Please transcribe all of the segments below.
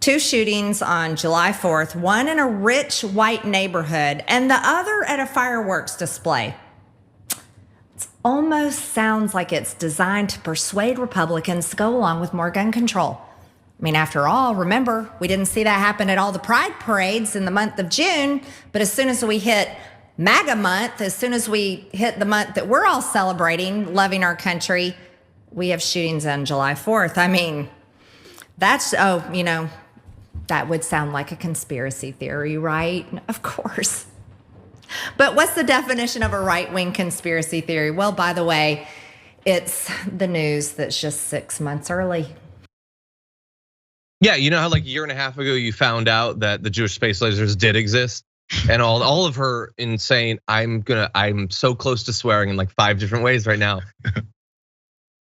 Two shootings on July 4th, one in a rich white neighborhood and the other at a fireworks display. It almost sounds like it's designed to persuade Republicans to go along with more gun control. I mean, after all, remember, we didn't see that happen at all the pride parades in the month of June, but as soon as we hit MAGA month, as soon as we hit the month that we're all celebrating, loving our country, we have shootings on July 4th. I mean, that would sound like a conspiracy theory, right? Of course. But what's the definition of a right-wing conspiracy theory? Well, by the way, it's the news that's just 6 months early. Yeah, you know how like a year and a half ago you found out that the Jewish space lasers did exist? And all of her insane, I'm so close to swearing in like 5 different ways right now.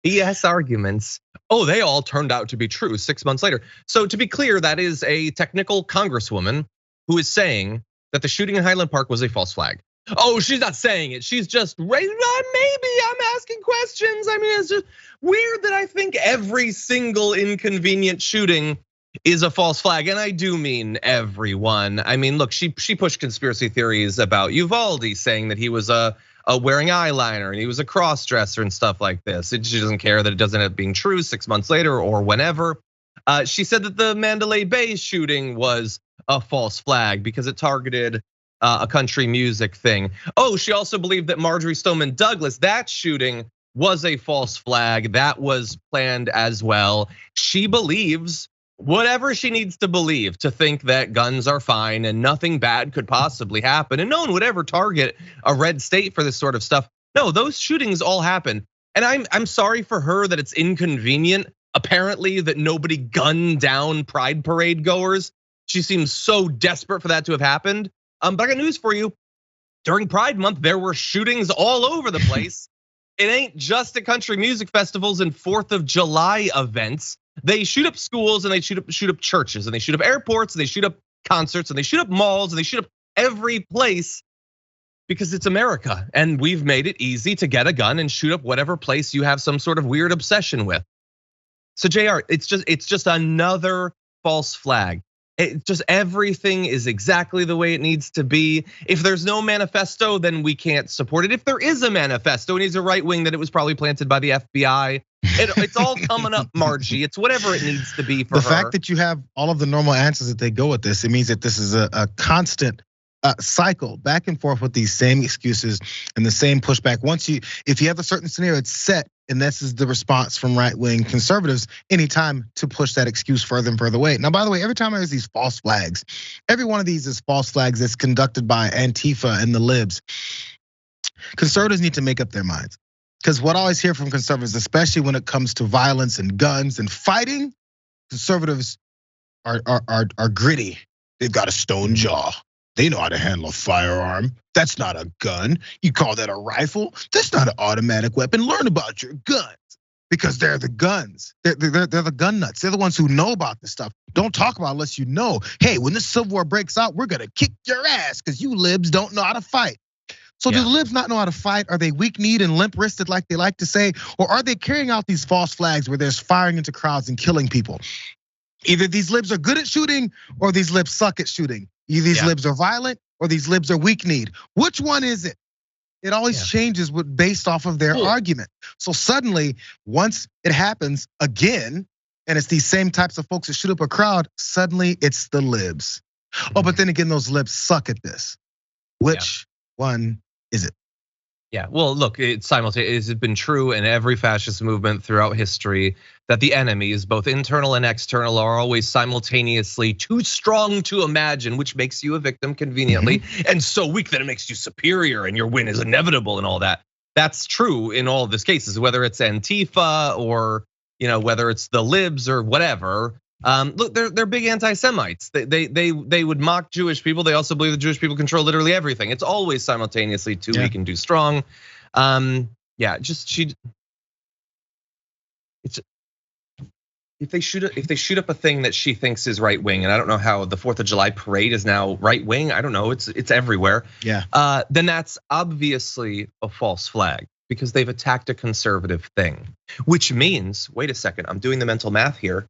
BS arguments. Oh, they all turned out to be true 6 months later. So to be clear, that is a technical congresswoman who is saying that the shooting in Highland Park was a false flag. Oh, she's not saying it. She's just maybe I'm asking questions. I mean, it's just weird that I think every single inconvenient shooting is a false flag. And I do mean everyone. I mean, look, she pushed conspiracy theories about Uvalde, saying that he was wearing eyeliner and he was a cross-dresser and stuff like this. She doesn't care that it doesn't end up being true 6 months later or whenever. She said that the Mandalay Bay shooting was a false flag because it targeted a country music thing. Oh, she also believed that Marjorie Stoneman Douglas, that shooting was a false flag. That was planned as well. She believes whatever she needs to believe to think that guns are fine and nothing bad could possibly happen. And no one would ever target a red state for this sort of stuff. No, those shootings all happen. And I'm sorry for her that it's inconvenient, apparently, that nobody gunned down pride parade goers. She seems so desperate for that to have happened. But I got news for you. During Pride Month, there were shootings all over the place. It ain't just at country music festivals and 4th of July events. They shoot up schools and they shoot up churches and they shoot up airports and they shoot up concerts and they shoot up malls and they shoot up every place because it's America and we've made it easy to get a gun and shoot up whatever place you have some sort of weird obsession with. So Jayar, it's just another false flag. It just everything is exactly the way it needs to be. If there's no manifesto, then we can't support it. If there is a manifesto and he's a right wing, then it was probably planted by the FBI. It's all coming up, Margie. It's whatever it needs to be for her. The fact that you have all of the normal answers that they go with this, it means that this is a constant cycle back and forth with these same excuses and the same pushback. If you have a certain scenario, it's set. And this is the response from right-wing conservatives anytime to push that excuse further and further away. Now, by the way, every time there's these false flags, every one of these is false flags that's conducted by Antifa and the libs. Conservatives need to make up their minds. Because what I always hear from conservatives, especially when it comes to violence and guns and fighting, conservatives are gritty. They've got a stone jaw. They know how to handle a firearm. That's not a gun. You call that a rifle? That's not an automatic weapon. Learn about your guns because they're the guns. They're the gun nuts. They're the ones who know about this stuff. Don't talk about it unless you know. Hey, when this Civil War breaks out, we're gonna kick your ass because you libs don't know how to fight. So do the libs not know how to fight? Are they weak-kneed and limp-wristed like they like to say? Or are they carrying out these false flags where there's firing into crowds and killing people? Either these libs are good at shooting or these libs suck at shooting. Either these libs are violent or these libs are weak-kneed. Which one is it? It always changes based off of their argument. So suddenly, once it happens again, and it's these same types of folks that shoot up a crowd, suddenly it's the libs. Oh, but then again, those libs suck at this. Which one is it? Yeah, well, look, it's simultaneous. It's been true in every fascist movement throughout history that the enemies, both internal and external, are always simultaneously too strong to imagine, which makes you a victim conveniently, and so weak that it makes you superior and your win is inevitable and all that. That's true in all of these cases, whether it's Antifa or whether it's the libs or whatever. Look, they're big anti-Semites. They would mock Jewish people. They also believe that Jewish people control literally everything. It's always simultaneously too weak and too strong. If they shoot up a thing that she thinks is right wing, and I don't know how the 4th of July parade is now right wing. I don't know. It's everywhere. Yeah. Then that's obviously a false flag because they've attacked a conservative thing, which means, wait a second, I'm doing the mental math here.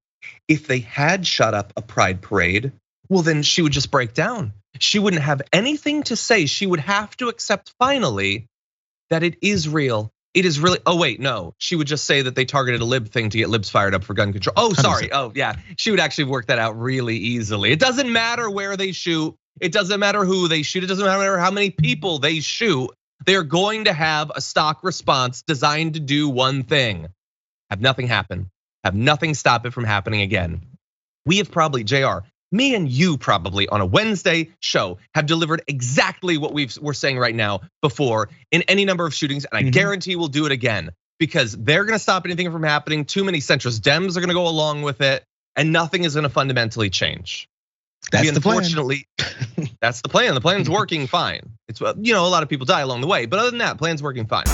If they had shut up a pride parade, well, then she would just break down. She wouldn't have anything to say. She would have to accept finally that it is real. It is really, oh wait, no. She would just say that they targeted a lib thing to get libs fired up for gun control. Oh, sorry, oh yeah. She would actually work that out really easily. It doesn't matter where they shoot. It doesn't matter who they shoot. It doesn't matter how many people they shoot. They're going to have a stock response designed to do one thing. Have nothing happen. Have nothing stop it from happening again. We have probably, Jayar, me and you probably on a Wednesday show have delivered exactly what we're saying right now before in any number of shootings, and I guarantee we'll do it again because they're gonna stop anything from happening. Too many centrist Dems are gonna go along with it, and nothing is gonna fundamentally change. That's the plan. Unfortunately, that's the plan. The plan's working fine. It's, a lot of people die along the way, but other than that, plan's working fine.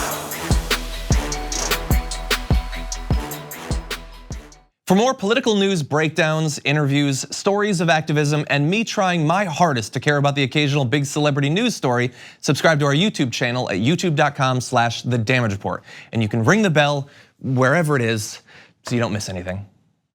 For more political news breakdowns, interviews, stories of activism, and me trying my hardest to care about the occasional big celebrity news story, subscribe to our YouTube channel at youtube.com/thedamagereport. And you can ring the bell wherever it is so you don't miss anything.